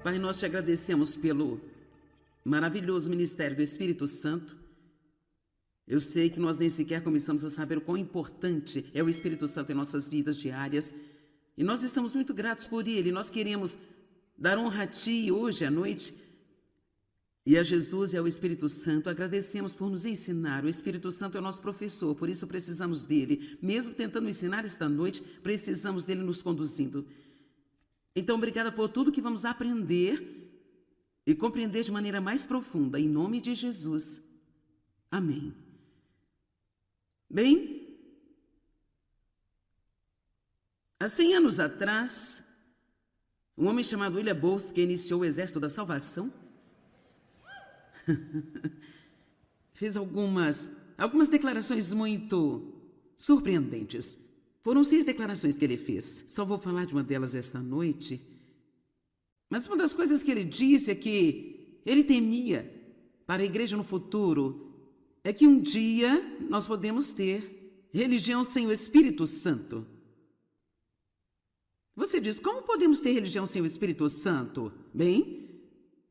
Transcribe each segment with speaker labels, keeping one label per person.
Speaker 1: Pai, nós te agradecemos pelo maravilhoso ministério do Espírito Santo. Eu sei que nós nem sequer começamos a saber o quão importante é o Espírito Santo em nossas vidas diárias. E nós estamos muito gratos por ele. Nós queremos dar honra a Ti hoje à noite e a Jesus e ao Espírito Santo. Agradecemos por nos ensinar. O Espírito Santo é o nosso professor, por isso precisamos dele. Mesmo tentando ensinar esta noite, precisamos dele nos conduzindo. Então, obrigada por tudo que vamos aprender e compreender de maneira mais profunda. Em nome de Jesus. Amém. Bem, há 100 anos atrás, um homem chamado William Booth, que iniciou o Exército da Salvação, fez algumas declarações muito surpreendentes. Foram 6 declarações que ele fez. Só vou falar de uma delas esta noite. Mas uma das coisas que ele disse é que ele temia para a igreja no futuro é que um dia nós podemos ter religião sem o Espírito Santo. Você diz, como podemos ter religião sem o Espírito Santo? Bem,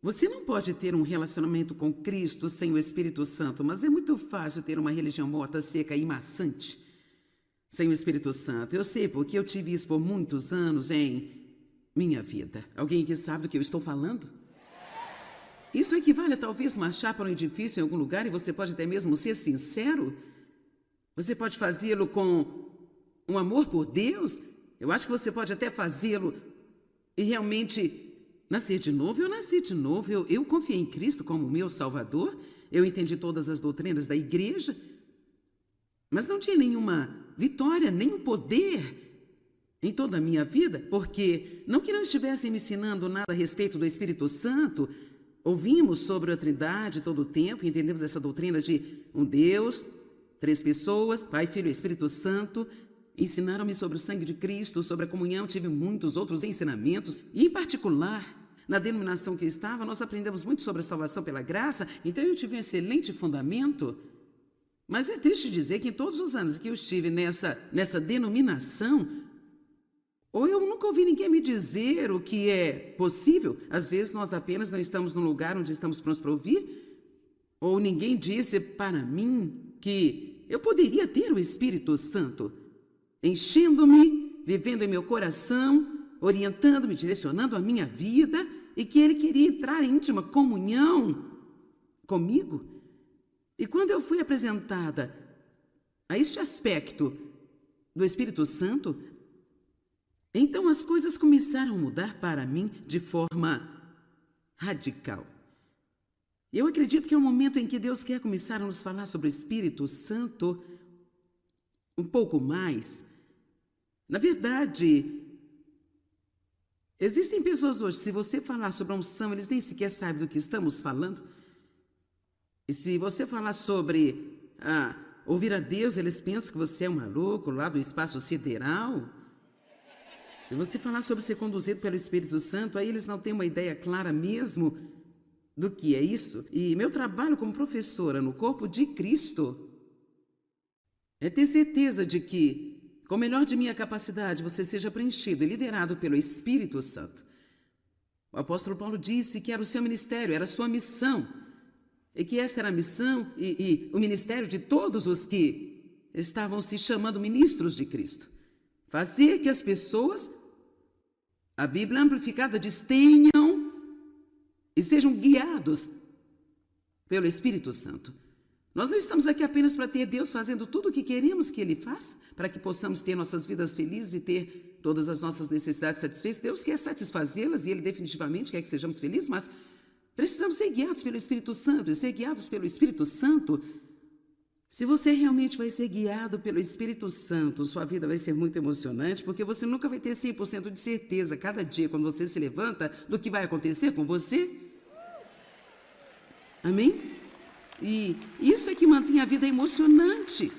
Speaker 1: você não pode ter um relacionamento com Cristo sem o Espírito Santo, mas é muito fácil ter uma religião morta, seca e maçante sem o Espírito Santo. Eu sei porque eu tive isso por muitos anos em minha vida. Alguém que sabe do que eu estou falando? Isso equivale a talvez marchar para um edifício em algum lugar e você pode até mesmo ser sincero. Você pode fazê-lo com um amor por Deus. Eu acho que você pode até fazê-lo e realmente nascer de novo. Eu nasci de novo. Eu confiei em Cristo como meu Salvador. Eu entendi todas as doutrinas da igreja. Mas não tinha nenhuma vitória, nenhum poder em toda a minha vida, porque não que não estivessem me ensinando nada a respeito do Espírito Santo. Ouvimos sobre a Trindade todo o tempo, entendemos essa doutrina de um Deus, 3 pessoas, Pai, Filho e Espírito Santo. Ensinaram-me sobre o sangue de Cristo, sobre a comunhão, tive muitos outros ensinamentos, e em particular, na denominação que eu estava, nós aprendemos muito sobre a salvação pela graça, então eu tive um excelente fundamento. Mas é triste dizer que em todos os anos que eu estive nessa denominação, ou eu nunca ouvi ninguém me dizer o que é possível. Às vezes nós apenas não estamos num lugar onde estamos prontos para ouvir, ou ninguém disse para mim que eu poderia ter o Espírito Santo enchendo-me, vivendo em meu coração, orientando-me, direcionando a minha vida, e que ele queria entrar em íntima comunhão comigo. E quando eu fui apresentada a este aspecto do Espírito Santo, então as coisas começaram a mudar para mim de forma radical. Eu acredito que é um momento em que Deus quer começar a nos falar sobre o Espírito Santo um pouco mais. Na verdade, existem pessoas hoje, se você falar sobre a unção, eles nem sequer sabem do que estamos falando. E se você falar sobre ouvir a Deus, eles pensam que você é um maluco lá do espaço sideral. Se você falar sobre ser conduzido pelo Espírito Santo, aí eles não têm uma ideia clara mesmo do que é isso. E meu trabalho como professora no corpo de Cristo é ter certeza de que, com o melhor de minha capacidade, você seja preenchido e liderado pelo Espírito Santo. O apóstolo Paulo disse que era o seu ministério, era a sua missão, e que esta era a missão e o ministério de todos os que estavam se chamando ministros de Cristo. Fazer que as pessoas, a Bíblia amplificada diz, tenham e sejam guiados pelo Espírito Santo. Nós não estamos aqui apenas para ter Deus fazendo tudo o que queremos que Ele faça, para que possamos ter nossas vidas felizes e ter todas as nossas necessidades satisfeitas. Deus quer satisfazê-las e Ele definitivamente quer que sejamos felizes, mas precisamos ser guiados pelo Espírito Santo. E ser guiados pelo Espírito Santo, se você realmente vai ser guiado pelo Espírito Santo, sua vida vai ser muito emocionante, porque você nunca vai ter 100% de certeza, cada dia, quando você se levanta, do que vai acontecer com você. Amém? E isso é que mantém a vida emocionante.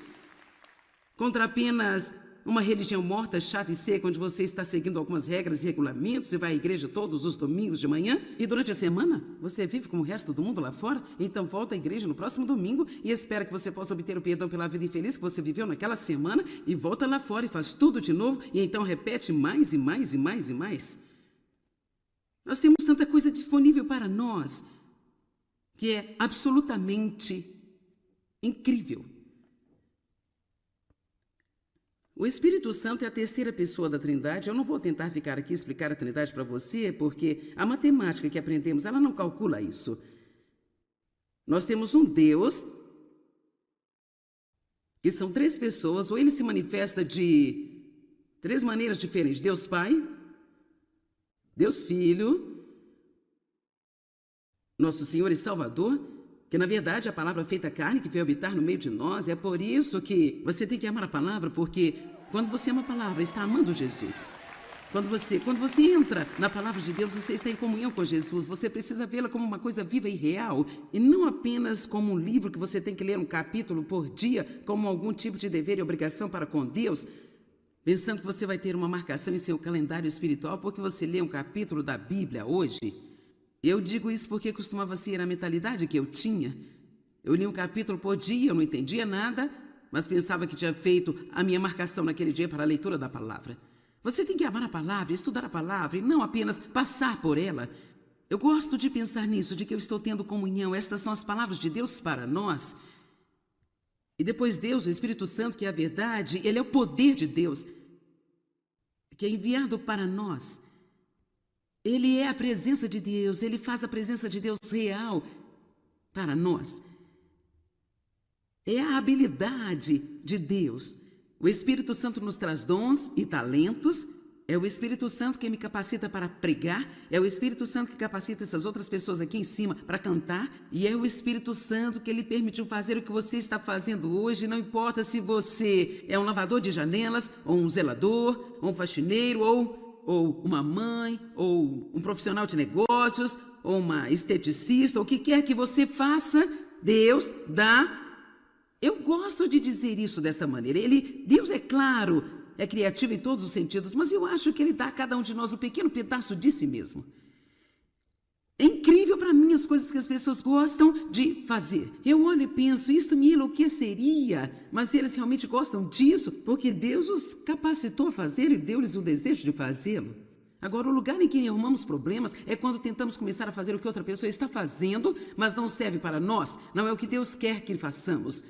Speaker 1: Contra apenas uma religião morta, chata e seca, onde você está seguindo algumas regras e regulamentos e vai à igreja todos os domingos de manhã e durante a semana você vive como o resto do mundo lá fora, então volta à igreja no próximo domingo e espera que você possa obter o perdão pela vida infeliz que você viveu naquela semana e volta lá fora e faz tudo de novo e então repete mais e mais e mais e mais. Nós temos tanta coisa disponível para nós que é absolutamente incrível. O Espírito Santo é a terceira pessoa da Trindade. Eu não vou tentar ficar aqui e explicar a Trindade para você, porque a matemática que aprendemos, ela não calcula isso. Nós temos um Deus, que são três pessoas, ou ele se manifesta de três maneiras diferentes. Deus Pai, Deus Filho, nosso Senhor e Salvador, que na verdade é a palavra feita carne que veio habitar no meio de nós. É por isso que você tem que amar a palavra, porque quando você ama a palavra, está amando Jesus. Quando você entra na palavra de Deus, você está em comunhão com Jesus. Você precisa vê-la como uma coisa viva e real, e não apenas como um livro que você tem que ler um capítulo por dia, como algum tipo de dever e obrigação para com Deus, pensando que você vai ter uma marcação em seu calendário espiritual porque você lê um capítulo da Bíblia hoje. Eu digo isso porque costumava ser a mentalidade que eu tinha. Eu li um capítulo por dia, eu não entendia nada, mas pensava que tinha feito a minha marcação naquele dia para a leitura da palavra. Você tem que amar a palavra, estudar a palavra e não apenas passar por ela. Eu gosto de pensar nisso, de que eu estou tendo comunhão. Estas são as palavras de Deus para nós. E depois Deus, o Espírito Santo, que é a verdade, ele é o poder de Deus, que é enviado para nós. Ele é a presença de Deus, ele faz a presença de Deus real para nós. É a habilidade de Deus. O Espírito Santo nos traz dons e talentos. É o Espírito Santo que me capacita para pregar. É o Espírito Santo que capacita essas outras pessoas aqui em cima para cantar. E é o Espírito Santo que lhe permitiu fazer o que você está fazendo hoje. Não importa se você é um lavador de janelas, ou um zelador, ou um faxineiro, ou uma mãe, ou um profissional de negócios, ou uma esteticista, ou o que quer que você faça, Deus dá. Eu gosto de dizer isso dessa maneira. Deus, é claro, é criativo em todos os sentidos, mas eu acho que ele dá a cada um de nós um pequeno pedaço de si mesmo. É incrível para mim as coisas que as pessoas gostam de fazer. Eu olho e penso, isto me enlouqueceria, mas eles realmente gostam disso porque Deus os capacitou a fazer e deu-lhes o desejo de fazê-lo. Agora, o lugar em que arrumamos problemas é quando tentamos começar a fazer o que outra pessoa está fazendo, mas não serve para nós, não é o que Deus quer que façamos.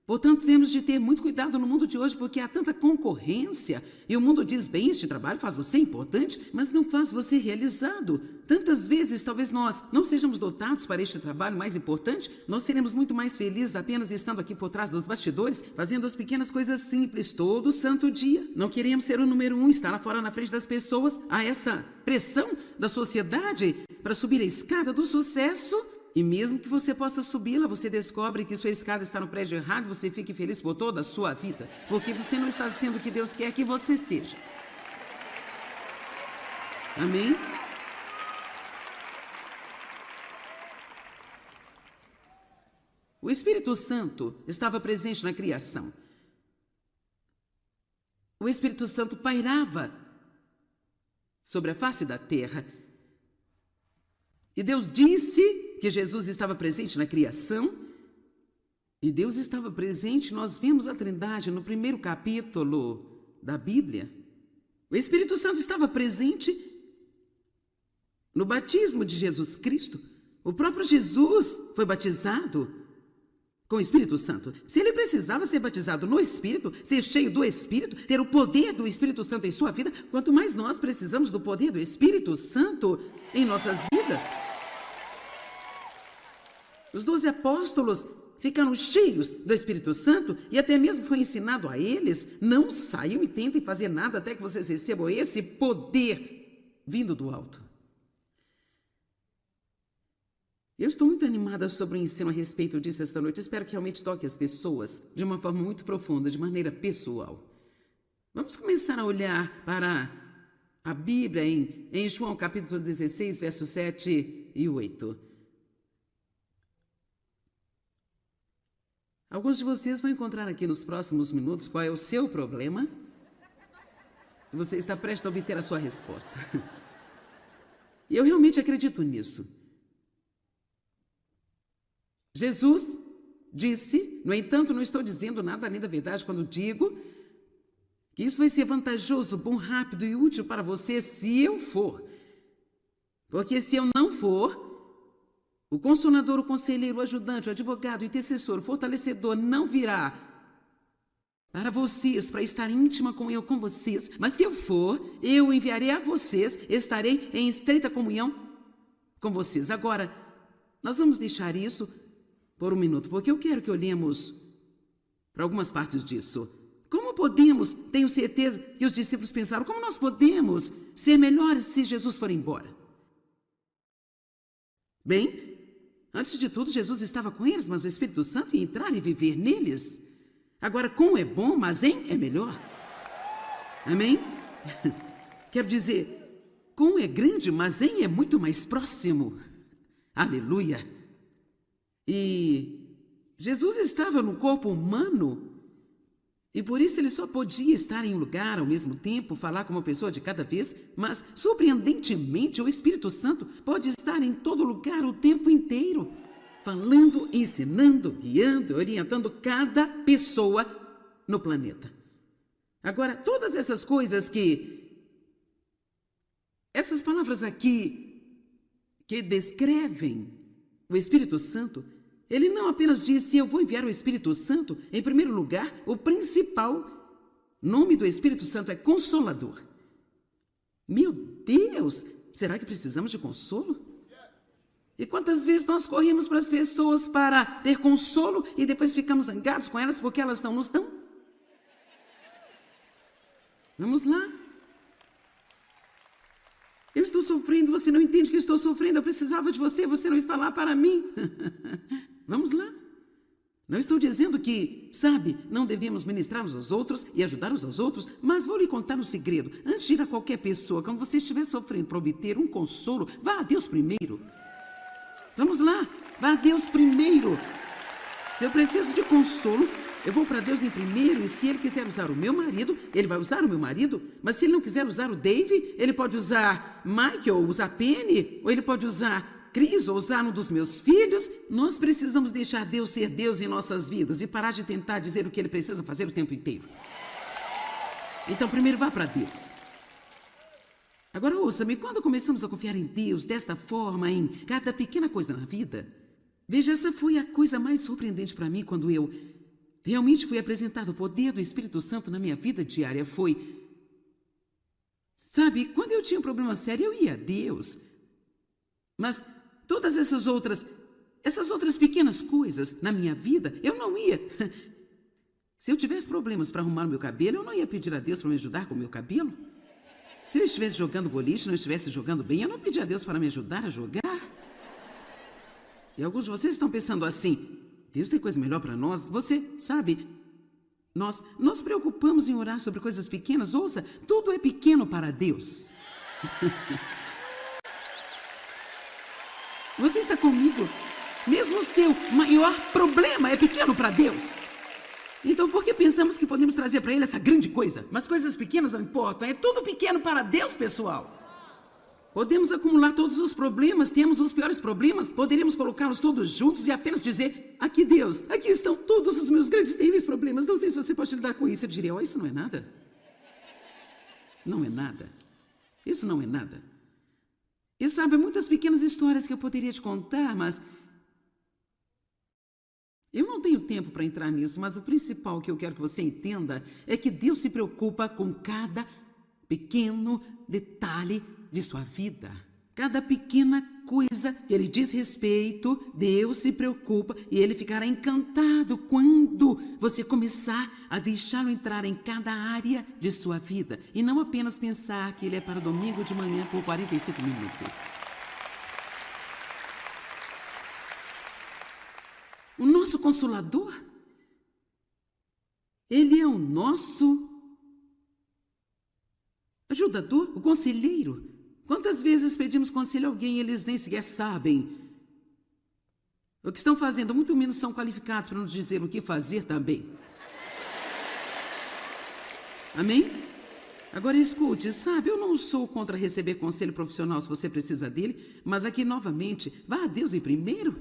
Speaker 1: Portanto, temos de ter muito cuidado no mundo de hoje, porque há tanta concorrência. E o mundo diz, bem, este trabalho faz você importante, mas não faz você realizado. Tantas vezes, talvez nós não sejamos dotados para este trabalho mais importante, nós seremos muito mais felizes apenas estando aqui por trás dos bastidores, fazendo as pequenas coisas simples todo santo dia. Não queremos ser o número 1, estar lá fora na frente das pessoas. Há essa pressão da sociedade para subir a escada do sucesso. E mesmo que você possa subi-la, você descobre que sua escada está no prédio errado e você fica infeliz por toda a sua vida, porque você não está sendo o que Deus quer que você seja. Amém? O Espírito Santo estava presente na criação. O Espírito Santo pairava sobre a face da terra. E Deus disse que Jesus estava presente na criação, e Deus estava presente, nós vimos a Trindade no primeiro capítulo da Bíblia. O Espírito Santo estava presente no batismo de Jesus Cristo. O próprio Jesus foi batizado com o Espírito Santo. Se ele precisava ser batizado no Espírito, ser cheio do Espírito, ter o poder do Espírito Santo em sua vida, quanto mais nós precisamos do poder do Espírito Santo em nossas vidas. Os 12 apóstolos ficaram cheios do Espírito Santo e até mesmo foi ensinado a eles, não saiam e tentem fazer nada até que vocês recebam esse poder vindo do alto. Eu estou muito animada sobre o ensino a respeito disso esta noite. Espero que realmente toque as pessoas de uma forma muito profunda, de maneira pessoal. Vamos começar a olhar para a Bíblia em João capítulo 16, versos 7 e 8. Alguns de vocês vão encontrar aqui nos próximos minutos qual é o seu problema e você está prestes a obter a sua resposta. E eu realmente acredito nisso. Jesus disse, no entanto, não estou dizendo nada além da verdade quando digo que isso vai ser vantajoso, bom, rápido e útil para você se eu for. Porque se eu não for, o consolador, o conselheiro, o ajudante, o advogado, o intercessor, o fortalecedor não virá para vocês, para estar íntima com vocês. Mas se eu for, eu enviarei a vocês, estarei em estreita comunhão com vocês. Agora, nós vamos deixar isso por um minuto, porque eu quero que olhemos para algumas partes disso. Como podemos, tenho certeza que os discípulos pensaram, como nós podemos ser melhores se Jesus for embora? Bem, antes de tudo, Jesus estava com eles, mas o Espírito Santo ia entrar e viver neles. Agora, com é bom, mas em é melhor. Amém? Quero dizer, com é grande, mas em é muito mais próximo. Aleluia! E Jesus estava no corpo humano e por isso ele só podia estar em um lugar ao mesmo tempo, falar com uma pessoa de cada vez, mas surpreendentemente o Espírito Santo pode estar em todo lugar o tempo inteiro, falando, ensinando, guiando, orientando cada pessoa no planeta. Agora, todas essas coisas essas palavras aqui que descrevem o Espírito Santo, ele não apenas disse, eu vou enviar o Espírito Santo. Em primeiro lugar, o principal nome do Espírito Santo é Consolador. Meu Deus, será que precisamos de consolo? E quantas vezes nós corremos para as pessoas para ter consolo e depois ficamos zangados com elas porque elas não nos dão? Vamos lá. Eu estou sofrendo, você não entende que eu estou sofrendo, eu precisava de você, você não está lá para mim. Vamos lá. Não estou dizendo que, sabe, não devemos ministrar uns aos outros e ajudar uns aos outros, mas vou lhe contar um segredo. Antes de ir a qualquer pessoa, quando você estiver sofrendo para obter um consolo, vá a Deus primeiro. Vamos lá, vá a Deus primeiro. Se eu preciso de consolo, eu vou para Deus em primeiro, e se Ele quiser usar o meu marido, Ele vai usar o meu marido. Mas se Ele não quiser usar o Dave, Ele pode usar Mike, ou usar Penny, ou Ele pode usar Cris, ou usar um dos meus filhos. Nós precisamos deixar Deus ser Deus em nossas vidas e parar de tentar dizer o que Ele precisa fazer o tempo inteiro. Então, primeiro vá para Deus. Agora, ouça-me, quando começamos a confiar em Deus desta forma, em cada pequena coisa na vida, veja, essa foi a coisa mais surpreendente para mim quando eu realmente fui apresentado o poder do Espírito Santo na minha vida diária. Foi, sabe, quando eu tinha um problema sério, eu ia a Deus. Mas todas essas outras pequenas coisas na minha vida, eu não ia. Se eu tivesse problemas para arrumar o meu cabelo, eu não ia pedir a Deus para me ajudar com o meu cabelo. Se eu estivesse jogando boliche e não estivesse jogando bem, eu não pedia a Deus para me ajudar a jogar. E alguns de vocês estão pensando assim, Deus tem coisa melhor para nós. Você sabe, nós nos preocupamos em orar sobre coisas pequenas. Ouça, tudo é pequeno para Deus. Você está comigo? Mesmo o seu maior problema é pequeno para Deus. Então por que pensamos que podemos trazer para Ele essa grande coisa? Mas coisas pequenas não importam, é tudo pequeno para Deus, pessoal. Podemos acumular todos os problemas, temos os piores problemas, poderíamos colocá-los todos juntos e apenas dizer, aqui Deus, aqui estão todos os meus grandes terríveis problemas, não sei se você pode lidar com isso. Eu diria, oh, isso não é nada. Não é nada. Isso não é nada. E sabe, muitas pequenas histórias que eu poderia te contar, mas eu não tenho tempo para entrar nisso, mas o principal que eu quero que você entenda é que Deus se preocupa com cada pequeno detalhe de sua vida. Cada pequena coisa que Ele diz respeito, Deus se preocupa e Ele ficará encantado quando você começar a deixá-lo entrar em cada área de sua vida e não apenas pensar que Ele é para domingo de manhã por 45 minutos. O nosso Consolador, Ele é o nosso ajudador, o conselheiro. Quantas vezes pedimos conselho a alguém e eles nem sequer sabem o que estão fazendo, muito menos são qualificados para nos dizer o que fazer também. Amém? Agora escute, sabe, eu não sou contra receber conselho profissional se você precisa dele, mas aqui novamente, vá a Deus em primeiro.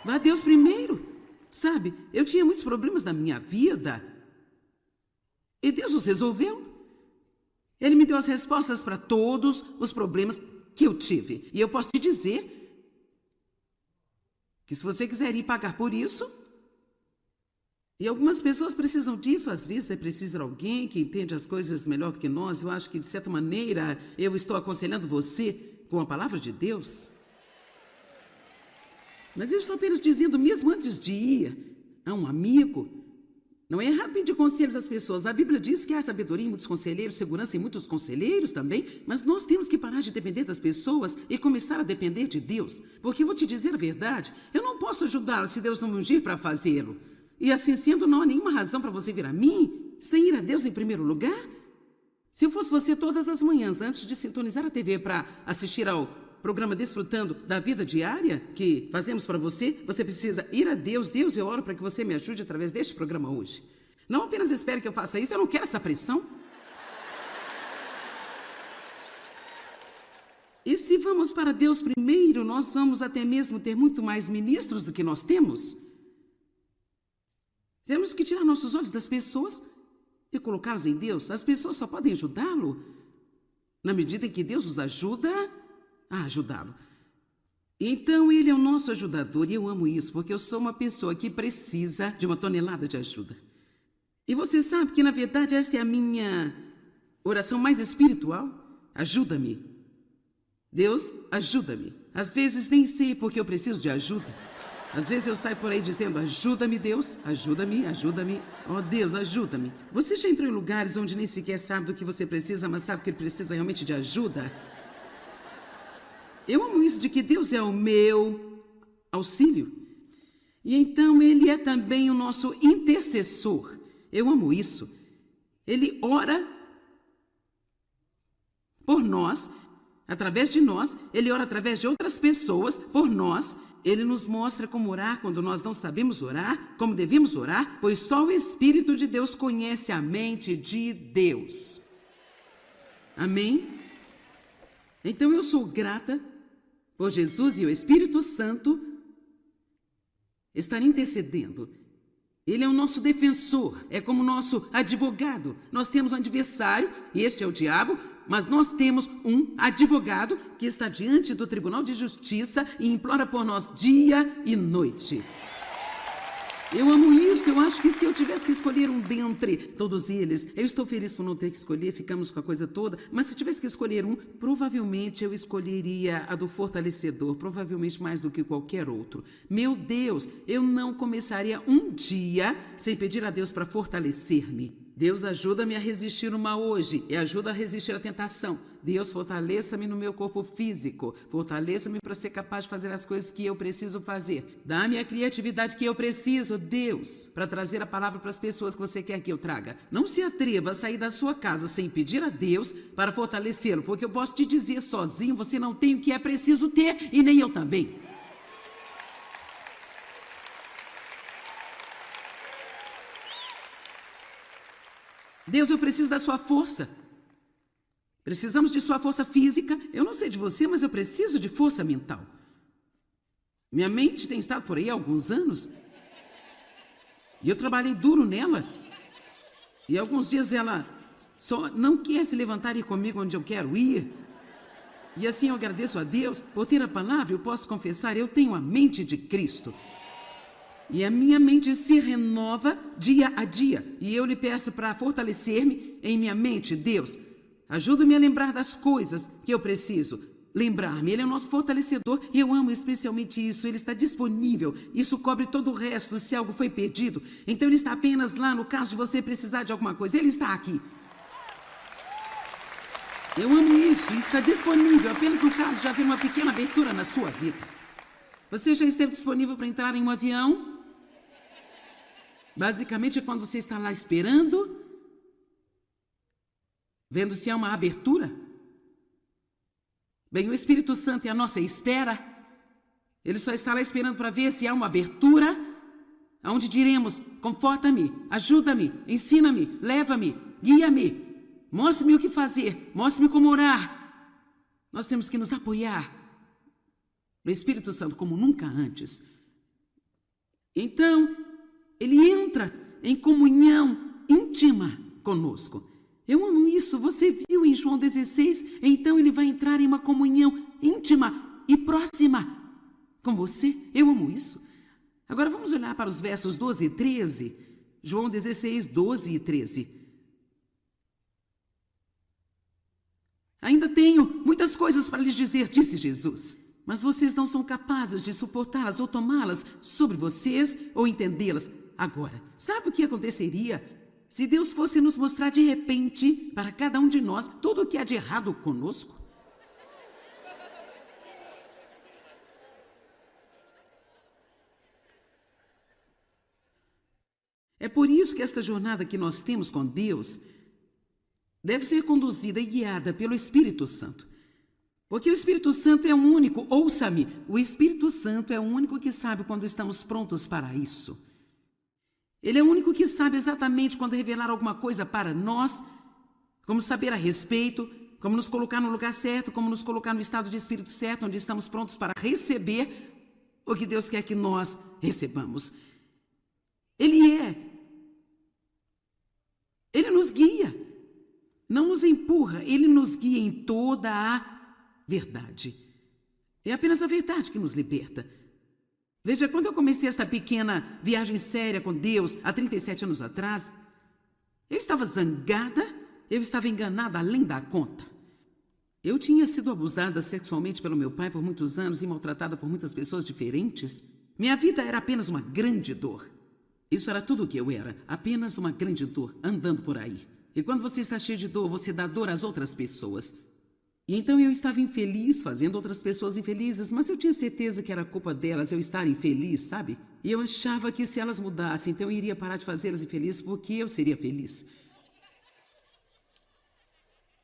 Speaker 1: Vá a Deus primeiro. Sabe, eu tinha muitos problemas na minha vida e Deus os resolveu. Ele me deu as respostas para todos os problemas. que eu tive. E eu posso te dizer que se você quiser ir pagar por isso, e algumas pessoas precisam disso, às vezes é preciso alguém que entende as coisas melhor do que nós. Eu acho que, de certa maneira, eu estou aconselhando você com a palavra de Deus. Mas eu estou apenas dizendo, mesmo antes de ir a um amigo, não é errado pedir conselhos às pessoas. A Bíblia diz que há sabedoria em muitos conselheiros, segurança em muitos conselheiros também, mas nós temos que parar de depender das pessoas e começar a depender de Deus. Porque eu vou te dizer a verdade, eu não posso ajudá-lo se Deus não me ungir para fazê-lo. E assim sendo, não há nenhuma razão para você vir a mim sem ir a Deus em primeiro lugar. Se eu fosse você todas as manhãs, antes de sintonizar a TV para assistir ao programa Desfrutando da Vida Diária que fazemos para você, você precisa ir a Deus. Deus, eu oro para que você me ajude através deste programa hoje. Não apenas espere que eu faça isso, eu não quero essa pressão. E se vamos para Deus primeiro, nós vamos até mesmo ter muito mais ministros do que nós temos. Temos que tirar nossos olhos das pessoas e colocá-los em Deus. As pessoas só podem ajudá-lo na medida em que Deus os ajuda a ajudá-lo. Então, ele é o nosso ajudador, e eu amo isso, porque eu sou uma pessoa que precisa de uma tonelada de ajuda. E você sabe que, na verdade, esta é a minha oração mais espiritual. Ajuda-me. Deus, ajuda-me. Às vezes nem sei porque eu preciso de ajuda. Às vezes eu saio por aí dizendo, ajuda-me, Deus, ajuda-me, ajuda-me. Oh, Deus, ajuda-me. Você já entrou em lugares onde nem sequer sabe do que você precisa, mas sabe que ele precisa realmente de ajuda? Eu amo isso de que Deus é o meu auxílio. E então ele é também o nosso intercessor. Eu amo isso. Ele ora por nós, através de nós. Ele ora através de outras pessoas por nós. Ele nos mostra como orar quando nós não sabemos orar, como devemos orar, pois só o Espírito de Deus conhece a mente de Deus. Amém? Então eu sou grata por Jesus e o Espírito Santo estar intercedendo. Ele é o nosso defensor, é como o nosso advogado. Nós temos um adversário, e este é o diabo, mas nós temos um advogado que está diante do Tribunal de Justiça e implora por nós dia e noite. Eu amo isso. Eu acho que se eu tivesse que escolher um dentre todos eles, eu estou feliz por não ter que escolher, ficamos com a coisa toda, mas se tivesse que escolher um, provavelmente eu escolheria a do fortalecedor, provavelmente mais do que qualquer outro. Meu Deus, eu não começaria um dia sem pedir a Deus para fortalecer-me. Deus, ajuda-me a resistir o mal hoje e ajuda a resistir à tentação. Deus, fortaleça-me no meu corpo físico. Fortaleça-me para ser capaz de fazer as coisas que eu preciso fazer. Dá-me a criatividade que eu preciso, Deus, para trazer a palavra para as pessoas que você quer que eu traga. Não se atreva a sair da sua casa sem pedir a Deus para fortalecê-lo, porque eu posso te dizer sozinho, você não tem o que é preciso ter e nem eu também. Deus, eu preciso da sua força. Precisamos de sua força física. Eu não sei de você, mas eu preciso de força mental. Minha mente tem estado por aí há alguns anos. E eu trabalhei duro nela. E alguns dias ela só não quer se levantar e ir comigo onde eu quero ir. E assim eu agradeço a Deus por ter a palavra. Eu posso confessar, eu tenho a mente de Cristo. E a minha mente se renova dia a dia. E eu lhe peço para fortalecer-me em minha mente. Deus, ajuda-me a lembrar das coisas que eu preciso lembrar-me. Ele é o nosso fortalecedor e eu amo especialmente isso. Ele está disponível. Isso cobre todo o resto se algo foi perdido. Então ele está apenas lá no caso de você precisar de alguma coisa. Ele está aqui. Eu amo isso. Está disponível apenas no caso de haver uma pequena abertura na sua vida. Você já esteve disponível para entrar em um avião? Basicamente é quando você está lá esperando, vendo se há uma abertura. Bem, o Espírito Santo é a nossa espera. Ele só está lá esperando para ver se há uma abertura, onde diremos, conforta-me, ajuda-me, ensina-me, leva-me, guia-me, mostre-me o que fazer, mostre-me como orar. Nós temos que nos apoiar no Espírito Santo como nunca antes. Então, ele entra em comunhão íntima conosco. Eu amo isso. Você viu em João 16? Então ele vai entrar em uma comunhão íntima e próxima com você. Eu amo isso. Agora vamos olhar para os versos 12 e 13. João 16, 12 e 13. Ainda tenho muitas coisas para lhes dizer, disse Jesus, mas vocês não são capazes de suportá-las ou tomá-las sobre vocês ou entendê-las. Agora, sabe o que aconteceria se Deus fosse nos mostrar de repente, para cada um de nós, tudo o que há de errado conosco? É por isso que esta jornada que nós temos com Deus deve ser conduzida e guiada pelo Espírito Santo. Porque o Espírito Santo é o único, ouça-me, o Espírito Santo é o único que sabe quando estamos prontos para isso. Ele é o único que sabe exatamente quando revelar alguma coisa para nós, como saber a respeito, como nos colocar no lugar certo, como nos colocar no estado de espírito certo, onde estamos prontos para receber o que Deus quer que nós recebamos. Ele nos guia, não nos empurra, Ele nos guia em toda a verdade. É apenas a verdade que nos liberta. Veja, quando eu comecei esta pequena viagem séria com Deus, há 37 anos atrás, eu estava zangada, eu estava enganada além da conta. Eu tinha sido abusada sexualmente pelo meu pai por muitos anos e maltratada por muitas pessoas diferentes. Minha vida era apenas uma grande dor. Isso era tudo o que eu era, apenas uma grande dor, andando por aí. E quando você está cheio de dor, você dá dor às outras pessoas. E então eu estava infeliz, fazendo outras pessoas infelizes, mas eu tinha certeza que era culpa delas eu estar infeliz, sabe? E eu achava que se elas mudassem, então eu iria parar de fazê-las infelizes porque eu seria feliz.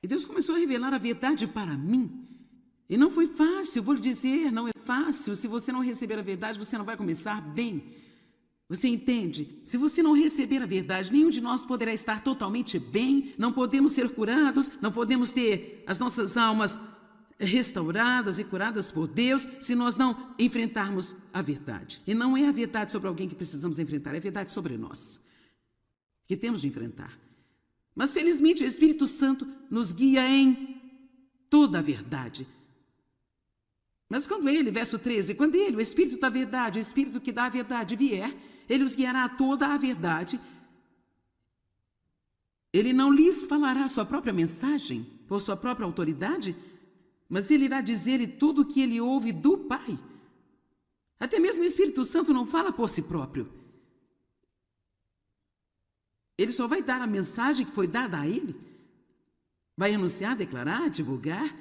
Speaker 1: E Deus começou a revelar a verdade para mim. E não foi fácil, vou lhe dizer, não é fácil. Se você não receber a verdade, você não vai começar bem. Você entende? Se você não receber a verdade, nenhum de nós poderá estar totalmente bem, não podemos ser curados, não podemos ter as nossas almas restauradas e curadas por Deus se nós não enfrentarmos a verdade. E não é a verdade sobre alguém que precisamos enfrentar, é a verdade sobre nós, que temos de enfrentar. Mas felizmente o Espírito Santo nos guia em toda a verdade. Mas quando ele, verso 13, quando ele, o Espírito da verdade, o Espírito que dá a verdade vier, ele os guiará a toda a verdade. Ele não lhes falará a sua própria mensagem, por sua própria autoridade, mas ele irá dizer-lhe tudo o que ele ouve do Pai. Até mesmo o Espírito Santo não fala por si próprio. Ele só vai dar a mensagem que foi dada a ele. Vai anunciar, declarar, divulgar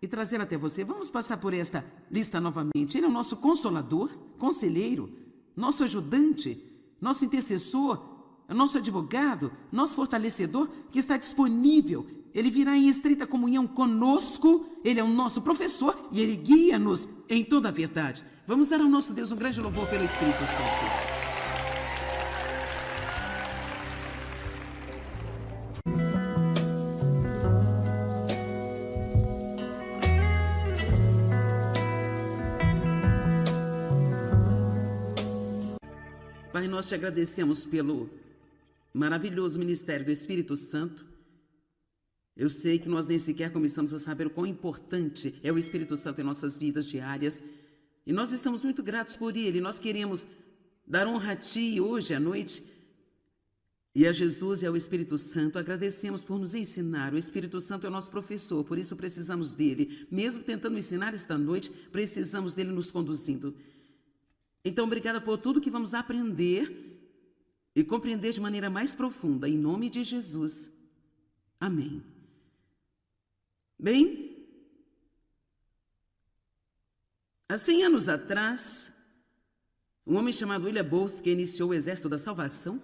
Speaker 1: e trazer até você. Vamos passar por esta lista novamente. Ele é o nosso consolador, conselheiro, nosso ajudante, nosso intercessor, nosso advogado, nosso fortalecedor, que está disponível. Ele virá em estreita comunhão conosco, ele é o nosso professor e ele guia-nos em toda a verdade. Vamos dar ao nosso Deus um grande louvor pelo Espírito Santo. Pai, nós te agradecemos pelo maravilhoso ministério do Espírito Santo. Eu sei que nós nem sequer começamos a saber o quão importante é o Espírito Santo em nossas vidas diárias. E nós estamos muito gratos por ele. Nós queremos dar honra a ti hoje à noite e a Jesus e ao Espírito Santo. Agradecemos por nos ensinar. O Espírito Santo é o nosso professor, por isso precisamos dele. Mesmo tentando ensinar esta noite, precisamos dele nos conduzindo. Então, obrigada por tudo que vamos aprender e compreender de maneira mais profunda, em nome de Jesus. Amém. Bem, há 100 anos atrás, um homem chamado William Booth, que iniciou o Exército da Salvação,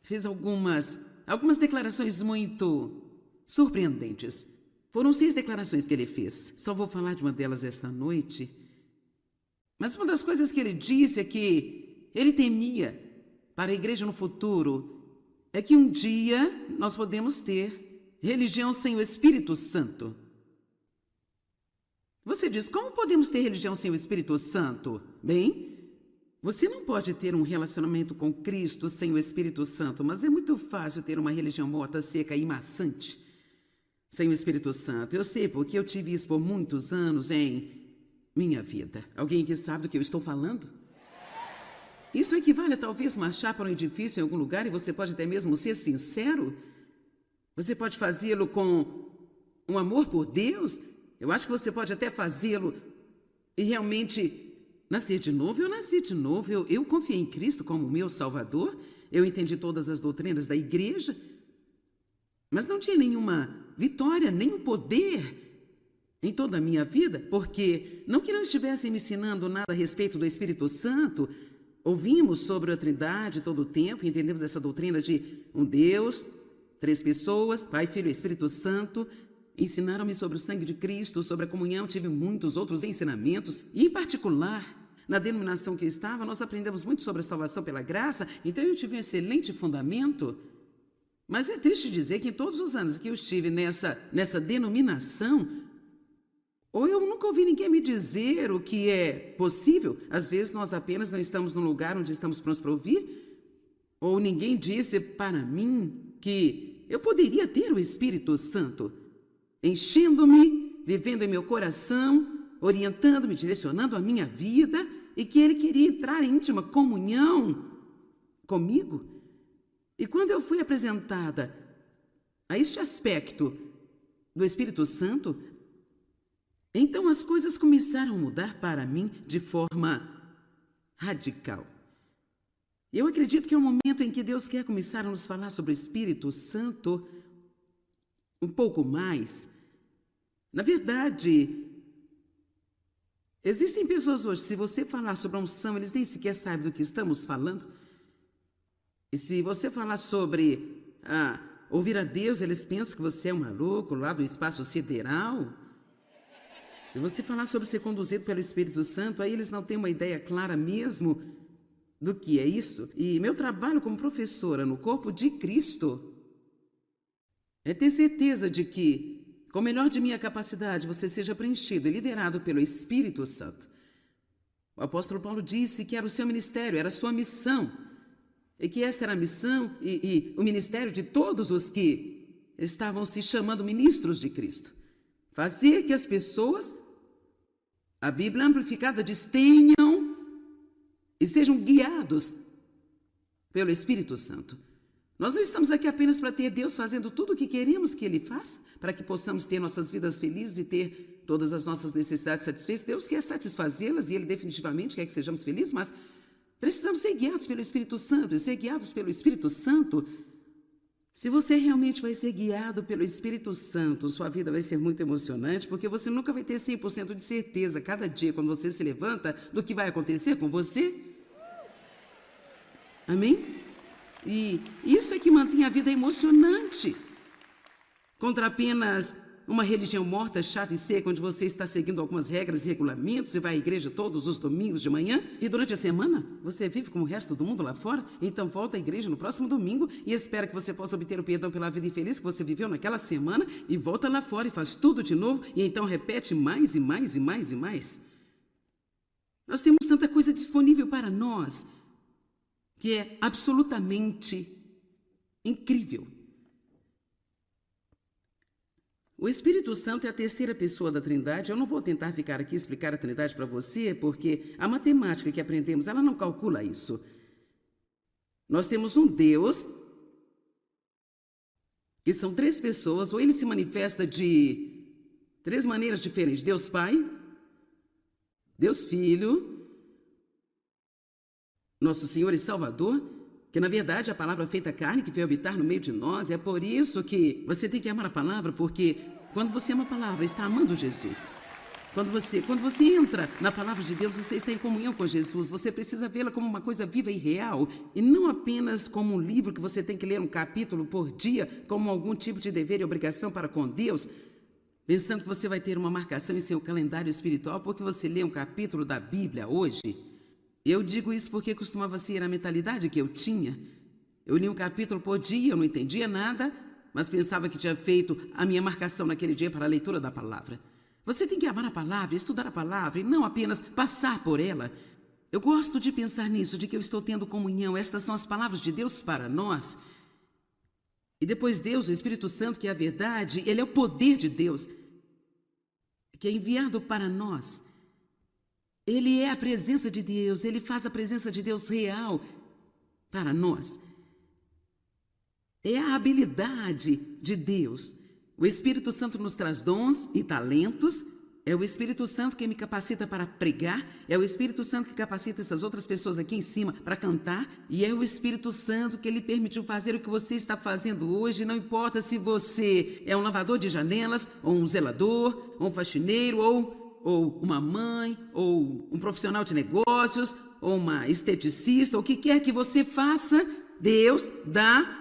Speaker 1: fez algumas declarações muito surpreendentes. Foram 6 declarações que ele fez. Só vou falar de uma delas esta noite. Mas uma das coisas que ele disse é que ele temia para a igreja no futuro é que um dia nós podemos ter religião sem o Espírito Santo. Você diz, como podemos ter religião sem o Espírito Santo? Bem, você não pode ter um relacionamento com Cristo sem o Espírito Santo, mas é muito fácil ter uma religião morta, seca e maçante. sem o Espírito Santo. Eu sei porque eu tive isso por muitos anos em minha vida. Alguém que sabe do que eu estou falando? Isso equivale a talvez marchar para um edifício em algum lugar e você pode até mesmo ser sincero. Você pode fazê-lo com um amor por Deus. Eu acho que você pode até fazê-lo e realmente nascer de novo. Eu nasci de novo. Eu confiei em Cristo como meu Salvador. Eu entendi todas as doutrinas da igreja. Mas não tinha nenhuma vitória, nem poder em toda a minha vida, porque não que não estivessem me ensinando nada a respeito do Espírito Santo. Ouvimos sobre a Trindade todo o tempo, entendemos essa doutrina de um Deus, 3 pessoas, Pai, Filho e Espírito Santo. Ensinaram-me sobre o sangue de Cristo, sobre a comunhão, tive muitos outros ensinamentos, e em particular, na denominação que eu estava, nós aprendemos muito sobre a salvação pela graça, então eu tive um excelente fundamento. Mas é triste dizer que em todos os anos que eu estive nessa denominação, ou eu nunca ouvi ninguém me dizer o que é possível. Às vezes nós apenas não estamos no lugar onde estamos prontos para ouvir, ou ninguém disse para mim que eu poderia ter o Espírito Santo enchendo-me, vivendo em meu coração, orientando-me, direcionando a minha vida, e que ele queria entrar em íntima comunhão comigo. E quando eu fui apresentada a este aspecto do Espírito Santo, então as coisas começaram a mudar para mim de forma radical. Eu acredito que é um momento em que Deus quer começar a nos falar sobre o Espírito Santo um pouco mais. Na verdade, existem pessoas hoje, se você falar sobre a unção, eles nem sequer sabem do que estamos falando. E se você falar sobre ouvir a Deus, eles pensam que você é um maluco lá do espaço sideral. Se você falar sobre ser conduzido pelo Espírito Santo, aí eles não têm uma ideia clara mesmo do que é isso. E meu trabalho como professora no corpo de Cristo é ter certeza de que, com o melhor de minha capacidade, você seja preenchido e liderado pelo Espírito Santo. O apóstolo Paulo disse que era o seu ministério, era a sua missão, e que esta era a missão e o ministério de todos os que estavam se chamando ministros de Cristo. Fazer que as pessoas, a Bíblia amplificada diz, tenham e sejam guiados pelo Espírito Santo. Nós não estamos aqui apenas para ter Deus fazendo tudo o que queremos que Ele faça, para que possamos ter nossas vidas felizes e ter todas as nossas necessidades satisfeitas. Deus quer satisfazê-las e Ele definitivamente quer que sejamos felizes, mas precisamos ser guiados pelo Espírito Santo. E ser guiados pelo Espírito Santo, se você realmente vai ser guiado pelo Espírito Santo, sua vida vai ser muito emocionante, porque você nunca vai ter 100% de certeza, cada dia, quando você se levanta, do que vai acontecer com você. Amém? E isso é que mantém a vida emocionante. Contra apenas uma religião morta, chata e seca, onde você está seguindo algumas regras e regulamentos e vai à igreja todos os domingos de manhã, e durante a semana você vive como o resto do mundo lá fora, então volta à igreja no próximo domingo e espera que você possa obter o perdão pela vida infeliz que você viveu naquela semana, e volta lá fora e faz tudo de novo, e então repete mais e mais e mais e mais. Nós temos tanta coisa disponível para nós, que é absolutamente incrível. O Espírito Santo é a terceira pessoa da Trindade. Eu não vou tentar ficar aqui e explicar a Trindade para você, porque a matemática que aprendemos, ela não calcula isso. Nós temos um Deus, que são 3 pessoas, ou ele se manifesta de 3 maneiras diferentes. Deus Pai, Deus Filho, nosso Senhor e Salvador, que na verdade é a palavra feita carne que veio habitar no meio de nós. É por isso que você tem que amar a palavra, porque quando você ama a palavra, está amando Jesus. Quando você entra na palavra de Deus, você está em comunhão com Jesus. Você precisa vê-la como uma coisa viva e real, e não apenas como um livro que você tem que ler um capítulo por dia, como algum tipo de dever e obrigação para com Deus, pensando que você vai ter uma marcação em seu calendário espiritual porque você lê um capítulo da Bíblia hoje. Eu digo isso porque costumava ser a mentalidade que eu tinha. Eu li um capítulo por dia, eu não entendia nada, mas pensava que tinha feito a minha marcação naquele dia para a leitura da palavra. Você tem que amar a palavra, estudar a palavra e não apenas passar por ela. Eu gosto de pensar nisso, de que eu estou tendo comunhão. Estas são as palavras de Deus para nós. E depois Deus, o Espírito Santo, que é a verdade, ele é o poder de Deus, que é enviado para nós. Ele é a presença de Deus, ele faz a presença de Deus real para nós. É a habilidade de Deus. O Espírito Santo nos traz dons e talentos. É o Espírito Santo que me capacita para pregar. É o Espírito Santo que capacita essas outras pessoas aqui em cima para cantar. E é o Espírito Santo que ele permitiu fazer o que você está fazendo hoje. Não importa se você é um lavador de janelas, ou um zelador, ou um faxineiro, ou uma mãe, ou um profissional de negócios, ou uma esteticista, o que quer que você faça, Deus dá.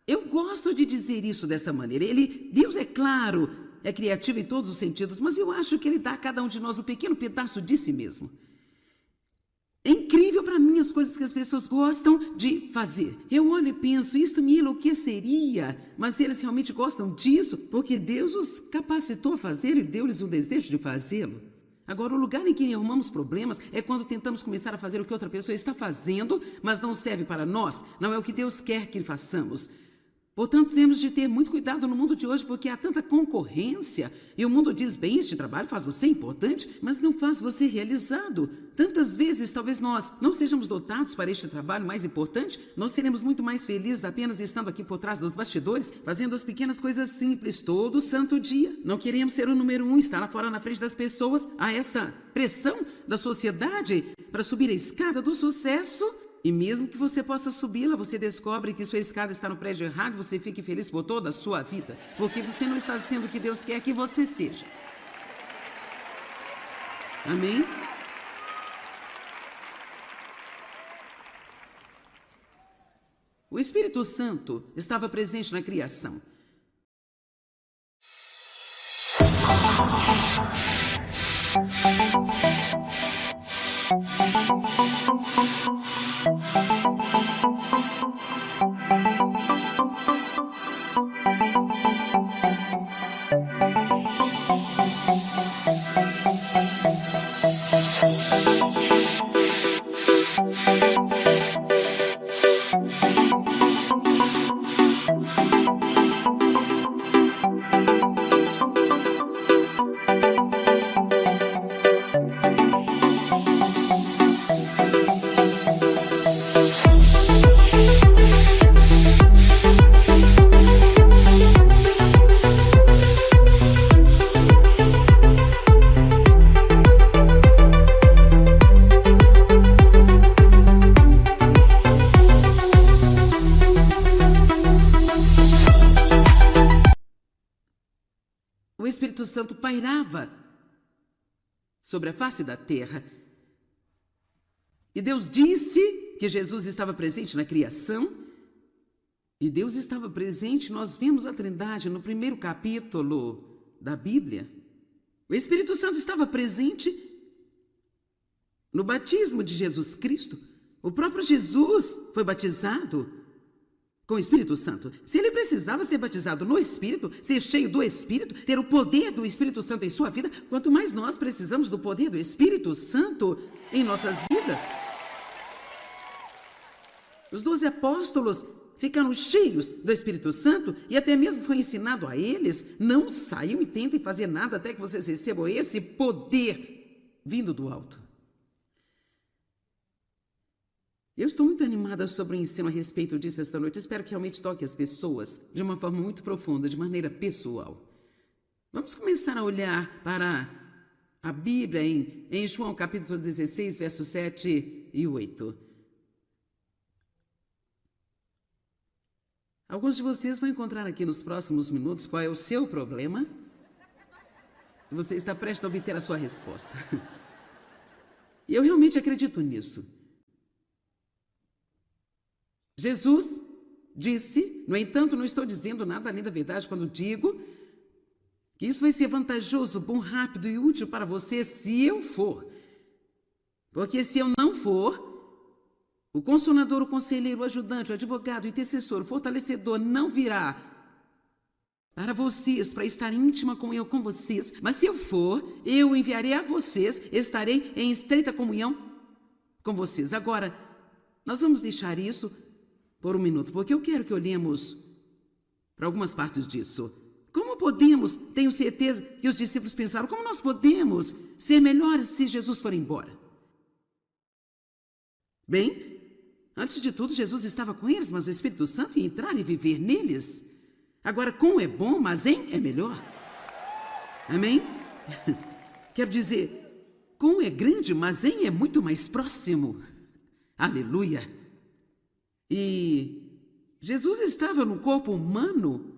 Speaker 1: Eu gosto de dizer isso dessa maneira. Deus, é claro, é criativo em todos os sentidos, mas eu acho que ele dá a cada um de nós um pequeno pedaço de si mesmo. É incrível para mim as coisas que as pessoas gostam de fazer. Eu olho e penso, isto me enlouqueceria, mas eles realmente gostam disso porque Deus os capacitou a fazer e deu-lhes o desejo de fazê-lo. Agora, o lugar em que arrumamos problemas é quando tentamos começar a fazer o que outra pessoa está fazendo, mas não serve para nós, não é o que Deus quer que façamos. Portanto, temos de ter muito cuidado no mundo de hoje, porque há tanta concorrência. E o mundo diz, bem, este trabalho faz você importante, mas não faz você realizado. Tantas vezes, talvez nós não sejamos dotados para este trabalho mais importante, nós seremos muito mais felizes apenas estando aqui por trás dos bastidores, fazendo as pequenas coisas simples todo santo dia. Não queremos ser o número 1, estar lá fora na frente das pessoas. Há essa pressão da sociedade para subir a escada do sucesso. E mesmo que você possa subi-la, você descobre que sua escada está no prédio errado e você fique feliz por toda a sua vida, porque você não está sendo o que Deus quer que você seja. Amém? O Espírito Santo estava presente na criação. O Espírito Santo pairava sobre a face da terra. E Deus disse que Jesus estava presente na criação. E Deus estava presente, nós vimos a Trindade no primeiro capítulo da Bíblia. O Espírito Santo estava presente no batismo de Jesus Cristo. O próprio Jesus foi batizado com o Espírito Santo. Se ele precisava ser batizado no Espírito, ser cheio do Espírito, ter o poder do Espírito Santo em sua vida, quanto mais nós precisamos do poder do Espírito Santo em nossas vidas. Os 12 apóstolos ficaram cheios do Espírito Santo e até mesmo foi ensinado a eles, não saiam e tentem fazer nada até que vocês recebam esse poder vindo do alto. Eu estou muito animada sobre o ensino a respeito disso esta noite. Espero que realmente toque as pessoas de uma forma muito profunda, de maneira pessoal. Vamos começar a olhar para a Bíblia em João capítulo 16, versos 7 e 8. Alguns de vocês vão encontrar aqui nos próximos minutos qual é o seu problema. E você está prestes a obter a sua resposta. E eu realmente acredito nisso. Jesus disse, no entanto, não estou dizendo nada além da verdade quando digo que isso vai ser vantajoso, bom, rápido e útil para você se eu for. Porque se eu não for, o consolador, o conselheiro, o ajudante, o advogado, o intercessor, o fortalecedor não virá para vocês, para estar íntima comunhão com vocês. Mas se eu for, eu enviarei a vocês, estarei em estreita comunhão com vocês. Agora, nós vamos deixar isso por um minuto, porque eu quero que olhemos para algumas partes disso. Como podemos, tenho certeza que os discípulos pensaram, como nós podemos ser melhores se Jesus for embora? Bem, antes de tudo, Jesus estava com eles, mas o Espírito Santo ia entrar e viver neles. Agora, com é bom, mas em é melhor. Amém? Quero dizer, com é grande, mas em é muito mais próximo. Aleluia! E Jesus estava no corpo humano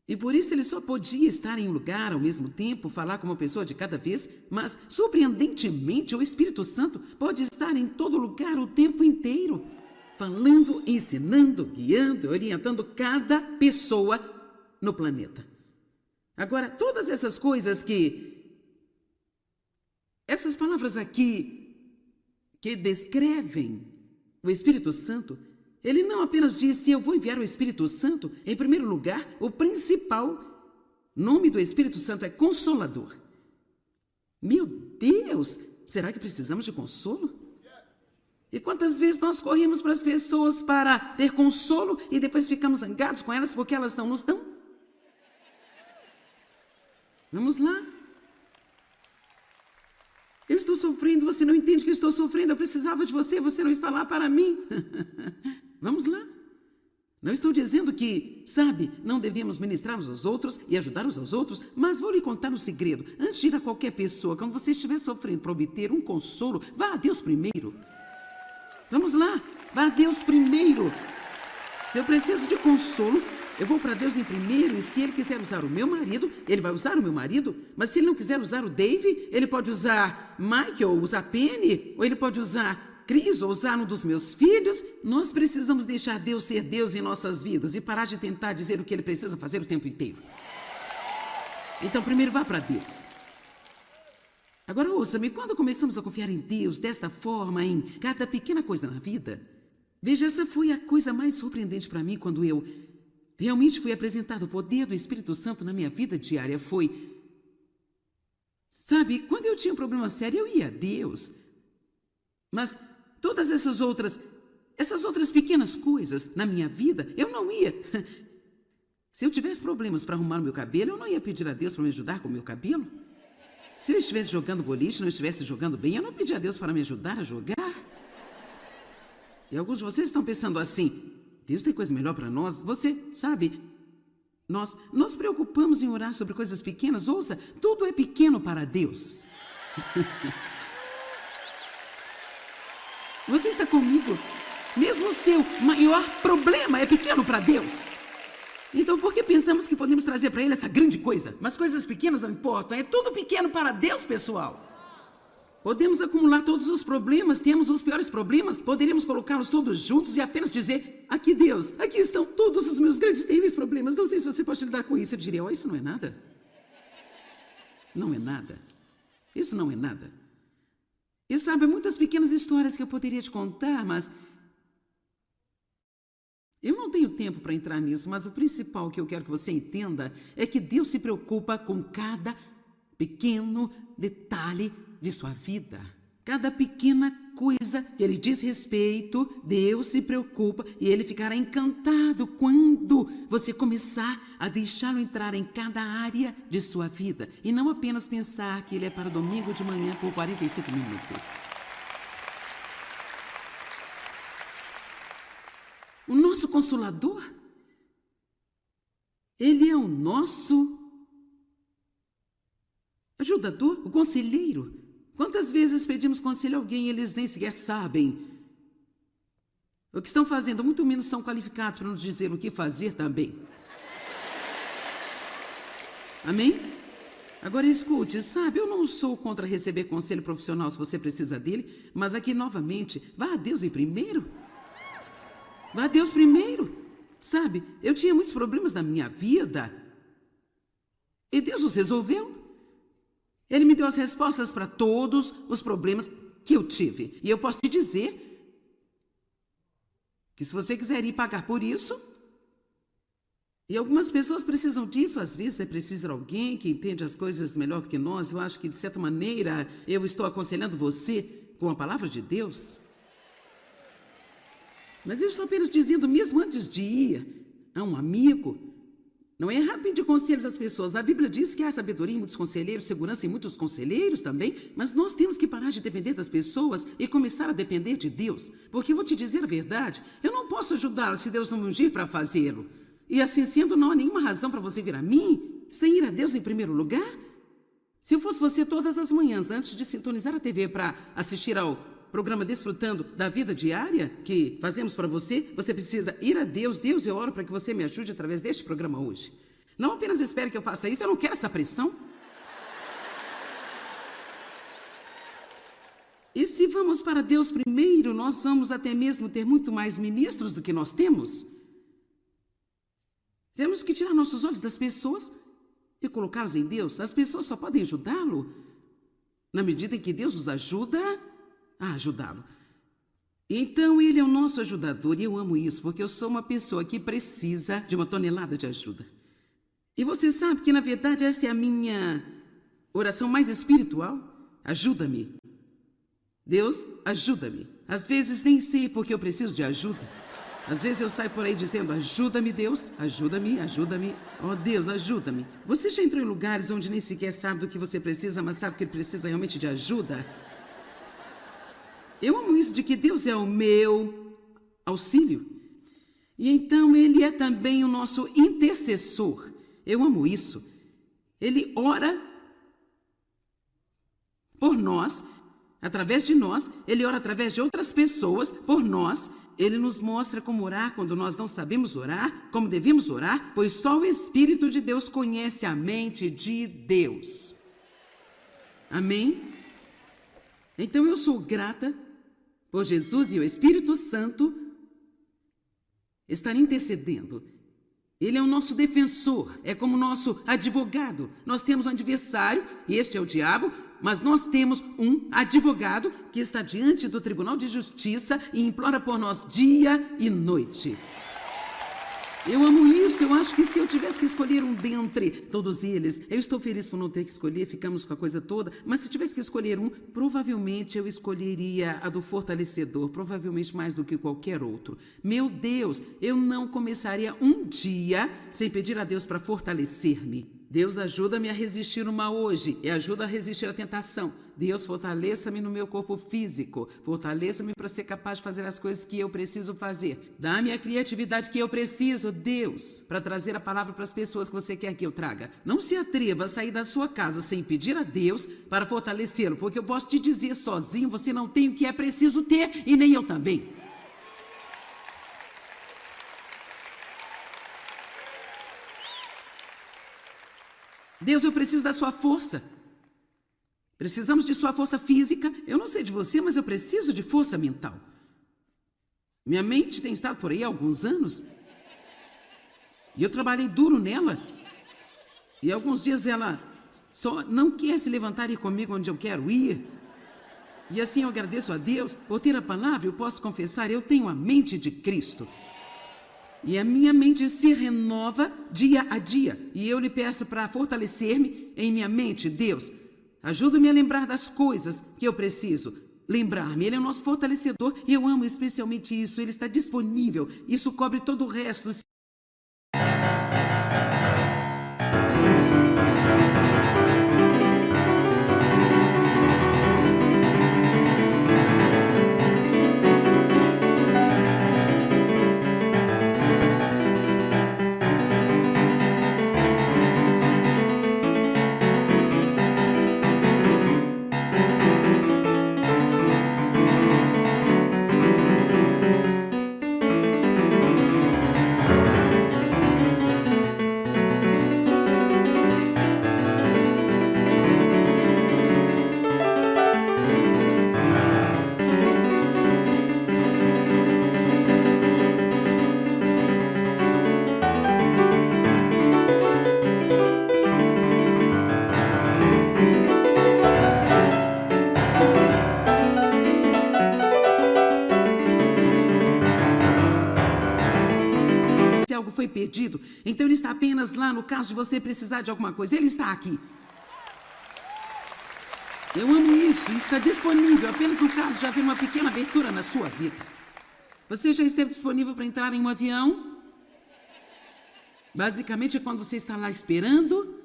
Speaker 1: e por isso ele só podia estar em um lugar ao mesmo tempo, falar com uma pessoa de cada vez, mas surpreendentemente o Espírito Santo pode estar em todo lugar o tempo inteiro, falando, ensinando, guiando, orientando cada pessoa no planeta. Agora, todas essas coisas essas palavras aqui que descrevem o Espírito Santo, ele não apenas disse, eu vou enviar o Espírito Santo. Em primeiro lugar, o principal nome do Espírito Santo é Consolador. Meu Deus, será que precisamos de consolo? E quantas vezes nós corremos para as pessoas para ter consolo e depois ficamos zangados com elas porque elas não nos dão? Vamos lá. Eu estou sofrendo, você não entende que eu estou sofrendo, eu precisava de você, você não está lá para mim. Vamos lá. Não estou dizendo que, sabe, não devemos ministrar uns aos outros e ajudar uns aos outros, mas vou lhe contar um segredo. Antes de ir a qualquer pessoa, quando você estiver sofrendo para obter um consolo, vá a Deus primeiro. Vamos lá, vá a Deus primeiro. Se eu preciso de consolo, eu vou para Deus em primeiro, e se Ele quiser usar o meu marido, Ele vai usar o meu marido. Mas se Ele não quiser usar o Dave, Ele pode usar Mike, ou usar Penny, ou Ele pode usar Cris, ou usar um dos meus filhos. Nós precisamos deixar Deus ser Deus em nossas vidas e parar de tentar dizer o que Ele precisa fazer o tempo inteiro. Então, primeiro vá para Deus. Agora, ouça-me, quando começamos a confiar em Deus desta forma, em cada pequena coisa na vida, veja, essa foi a coisa mais surpreendente para mim quando eu realmente fui apresentado o poder do Espírito Santo na minha vida diária. Foi, sabe, quando eu tinha um problema sério, eu ia a Deus. Mas todas essas outras pequenas coisas na minha vida, eu não ia. Se eu tivesse problemas para arrumar o meu cabelo, eu não ia pedir a Deus para me ajudar com o meu cabelo. Se eu estivesse jogando boliche e não estivesse jogando bem, eu não pedi a Deus para me ajudar a jogar. E alguns de vocês estão pensando assim, Deus tem coisa melhor para nós. Você sabe, nós nos preocupamos em orar sobre coisas pequenas. Ouça, tudo é pequeno para Deus. Você está comigo? Mesmo o seu maior problema é pequeno para Deus. Então por que pensamos que podemos trazer para Ele essa grande coisa? Mas coisas pequenas não importam, é tudo pequeno para Deus, pessoal. Podemos acumular todos os problemas, temos os piores problemas, poderíamos colocá-los todos juntos e apenas dizer, aqui Deus, aqui estão todos os meus grandes terríveis problemas, não sei se você pode lidar com isso. Eu diria, isso não é nada. Não é nada. Isso não é nada. E sabe, muitas pequenas histórias que eu poderia te contar, mas eu não tenho tempo para entrar nisso, mas o principal que eu quero que você entenda é que Deus se preocupa com cada pequeno detalhe de sua vida. Cada pequena coisa que Ele diz respeito, Deus se preocupa e Ele ficará encantado quando você começar a deixá-lo entrar em cada área de sua vida e não apenas pensar que Ele é para domingo de manhã por 45 minutos. O nosso Consolador, Ele é o nosso ajudador, o conselheiro. Quantas vezes pedimos conselho a alguém e eles nem sequer sabem o que estão fazendo, muito menos são qualificados para nos dizer o que fazer também. Amém? Agora escute, sabe, eu não sou contra receber conselho profissional se você precisa dele, mas aqui novamente, vá a Deus em primeiro. Vá a Deus primeiro. Sabe, eu tinha muitos problemas na minha vida e Deus os resolveu. Ele me deu as respostas para todos os problemas que eu tive. E eu posso te dizer que se você quiser ir pagar por isso, e algumas pessoas precisam disso, às vezes é preciso alguém que entende as coisas melhor do que nós. Eu acho que, de certa maneira, eu estou aconselhando você com a palavra de Deus. Mas eu estou apenas dizendo, mesmo antes de ir a um amigo, Não é errado pedir conselhos às pessoas. A Bíblia diz que há sabedoria em muitos conselheiros, segurança em muitos conselheiros também, mas nós temos que parar de depender das pessoas e começar a depender de Deus. Porque eu vou te dizer a verdade, eu não posso ajudá-lo se Deus não me ungir para fazê-lo. E assim sendo, não há nenhuma razão para você vir a mim sem ir a Deus em primeiro lugar. Se eu fosse você todas as manhãs, antes de sintonizar a TV para assistir ao programa Desfrutando da Vida Diária, que fazemos para você, você precisa ir a Deus. Deus, eu oro para que você me ajude através deste programa hoje. Não apenas espere que eu faça isso, eu não quero essa pressão. E se vamos para Deus primeiro, nós vamos até mesmo ter muito mais ministros do que nós temos. Temos que tirar nossos olhos das pessoas e colocá-los em Deus. As pessoas só podem ajudá-lo na medida em que Deus os ajuda a ajudá-lo. Então, ele é o nosso ajudador e eu amo isso, porque eu sou uma pessoa que precisa de uma tonelada de ajuda. E você sabe que, na verdade, esta é a minha oração mais espiritual. Ajuda-me. Deus, ajuda-me. Às vezes nem sei porque eu preciso de ajuda. Às vezes eu saio por aí dizendo, ajuda-me, Deus, ajuda-me, ajuda-me. Oh, Deus, ajuda-me. Você já entrou em lugares onde nem sequer sabe do que você precisa, mas sabe que precisa realmente de ajuda? Eu amo isso de que Deus é o meu auxílio. E então Ele é também o nosso intercessor. Eu amo isso. Ele ora por nós, através de nós. Ele ora através de outras pessoas por nós. Ele nos mostra como orar quando nós não sabemos orar, como devemos orar, pois só o Espírito de Deus conhece a mente de Deus. Amém? Então eu sou grata por Jesus e o Espírito Santo estar intercedendo. Ele é o nosso defensor, é como nosso advogado. Nós temos um adversário, e este é o diabo, mas nós temos um advogado que está diante do Tribunal de Justiça e implora por nós dia e noite. Eu amo isso, eu acho que se eu tivesse que escolher um dentre todos eles, eu estou feliz por não ter que escolher, ficamos com a coisa toda, mas se tivesse que escolher um, provavelmente eu escolheria a do fortalecedor, provavelmente mais do que qualquer outro. Meu Deus, eu não começaria um dia sem pedir a Deus para fortalecer-me. Deus, ajuda-me a resistir o mal hoje e ajuda a resistir à tentação. Deus, fortaleça-me no meu corpo físico. Fortaleça-me para ser capaz de fazer as coisas que eu preciso fazer. Dá-me a criatividade que eu preciso, Deus, para trazer a palavra para as pessoas que você quer que eu traga. Não se atreva a sair da sua casa sem pedir a Deus para fortalecê-lo, porque eu posso te dizer sozinho, você não tem o que é preciso ter e nem eu também. Deus, eu preciso da sua força. Precisamos de sua força física. Eu não sei de você, mas eu preciso de força mental. Minha mente tem estado por aí há alguns anos. E eu trabalhei duro nela. E alguns dias ela só não quer se levantar e ir comigo onde eu quero ir. E assim eu agradeço a Deus por ter a palavra. Eu posso confessar, eu tenho a mente de Cristo. E a minha mente se renova dia a dia. E eu lhe peço para fortalecer-me em minha mente. Deus, ajuda-me a lembrar das coisas que eu preciso lembrar-me. Ele é o nosso fortalecedor e eu amo especialmente isso. Ele está disponível. Isso cobre todo o resto. Algo foi perdido, então ele está apenas lá no caso de você precisar de alguma coisa. Ele está aqui. Eu amo isso, está disponível apenas no caso de haver uma pequena abertura na sua vida. Você já esteve disponível para entrar em um avião? Basicamente é quando você está lá esperando,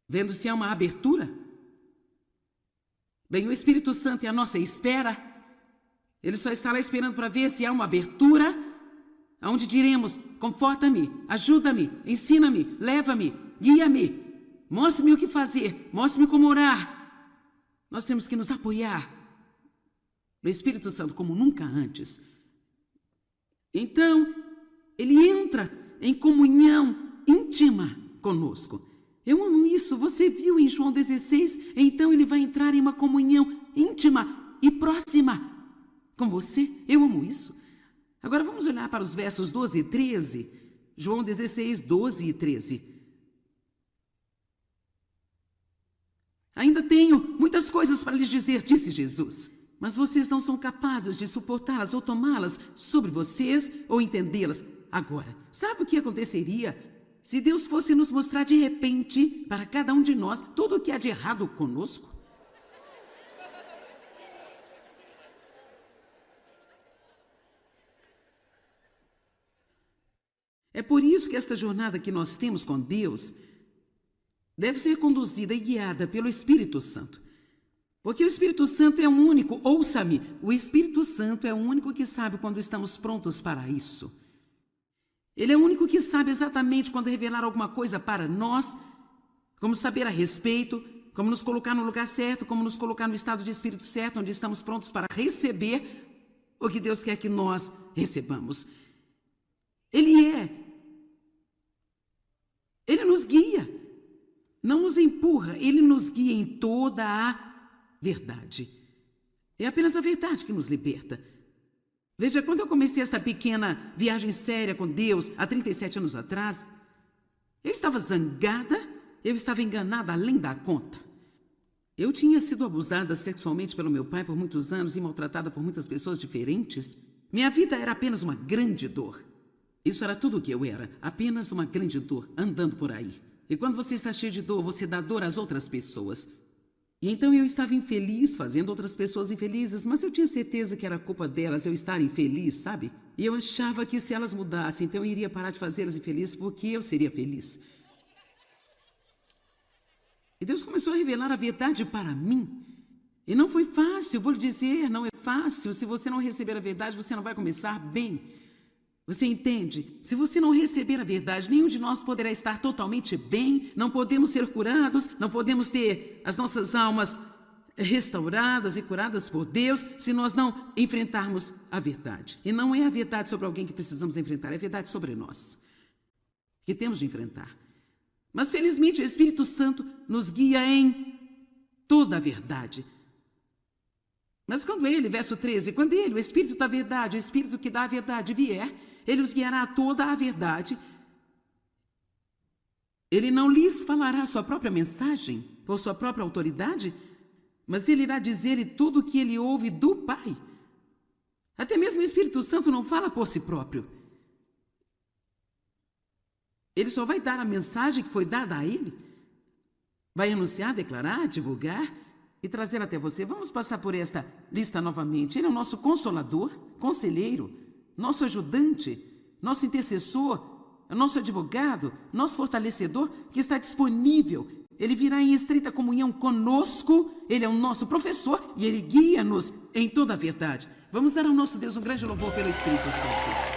Speaker 1: vendo se há uma abertura. Bem, o Espírito Santo é a nossa espera. Ele só está lá esperando para ver se há uma abertura, onde diremos: conforta-me, ajuda-me, ensina-me, leva-me, guia-me, mostre-me o que fazer, mostre-me como orar. Nós temos que nos apoiar no Espírito Santo como nunca antes. Então, ele entra em comunhão íntima conosco. Eu amo isso. Você viu em João 16? Então ele vai entrar em uma comunhão íntima e próxima com você. Eu amo isso. Agora vamos olhar para os versos 12 e 13. João 16, 12 e 13. Ainda tenho muitas coisas para lhes dizer, disse Jesus, mas vocês não são capazes de suportá-las ou tomá-las sobre vocês ou entendê-las. Agora, sabe o que aconteceria se Deus fosse nos mostrar de repente, para cada um de nós, tudo o que há de errado conosco? É por isso que esta jornada que nós temos com Deus deve ser conduzida e guiada pelo Espírito Santo. Porque o Espírito Santo é o único, ouça-me, o Espírito Santo é o único que sabe quando estamos prontos para isso. Ele é o único que sabe exatamente quando revelar alguma coisa para nós, como saber a respeito, como nos colocar no lugar certo, como nos colocar no estado de espírito certo, onde estamos prontos para receber o que Deus quer que nós recebamos. Ele nos guia, não nos empurra, ele nos guia em toda a verdade. É apenas a verdade que nos liberta. Veja, quando eu comecei esta pequena viagem séria com Deus, há 37 anos atrás, eu estava zangada, eu estava enganada além da conta. Eu tinha sido abusada sexualmente pelo meu pai por muitos anos e maltratada por muitas pessoas diferentes. Minha vida era apenas uma grande dor. Isso era tudo o que eu era, apenas uma grande dor, andando por aí. E quando você está cheio de dor, você dá dor às outras pessoas. E então eu estava infeliz, fazendo outras pessoas infelizes, mas eu tinha certeza que era culpa delas eu estar infeliz, sabe? E eu achava que se elas mudassem, então eu iria parar de fazê-las infelizes porque eu seria feliz. E Deus começou a revelar a verdade para mim. E não foi fácil, vou lhe dizer, não é fácil. Se você não receber a verdade, você não vai começar bem. Você entende? Se você não receber a verdade, nenhum de nós poderá estar totalmente bem, não podemos ser curados, não podemos ter as nossas almas restauradas e curadas por Deus se nós não enfrentarmos a verdade. E não é a verdade sobre alguém que precisamos enfrentar, é a verdade sobre nós, que temos de enfrentar. Mas felizmente o Espírito Santo nos guia em toda a verdade. Mas quando ele, verso 13, quando ele, o Espírito da verdade, o Espírito que dá a verdade vier, ele os guiará a toda a verdade. Ele não lhes falará a sua própria mensagem, por sua própria autoridade, mas ele irá dizer-lhe tudo o que ele ouve do Pai. Até mesmo o Espírito Santo não fala por si próprio. Ele só vai dar a mensagem que foi dada a ele. Vai anunciar, declarar, divulgar e trazer até você. Vamos passar por esta lista novamente. Ele é o nosso consolador, conselheiro, nosso ajudante, nosso intercessor, nosso advogado, nosso fortalecedor, que está disponível. Ele virá em estreita comunhão conosco, ele é o nosso professor e ele guia-nos em toda a verdade. Vamos dar ao nosso Deus um grande louvor pelo Espírito Santo.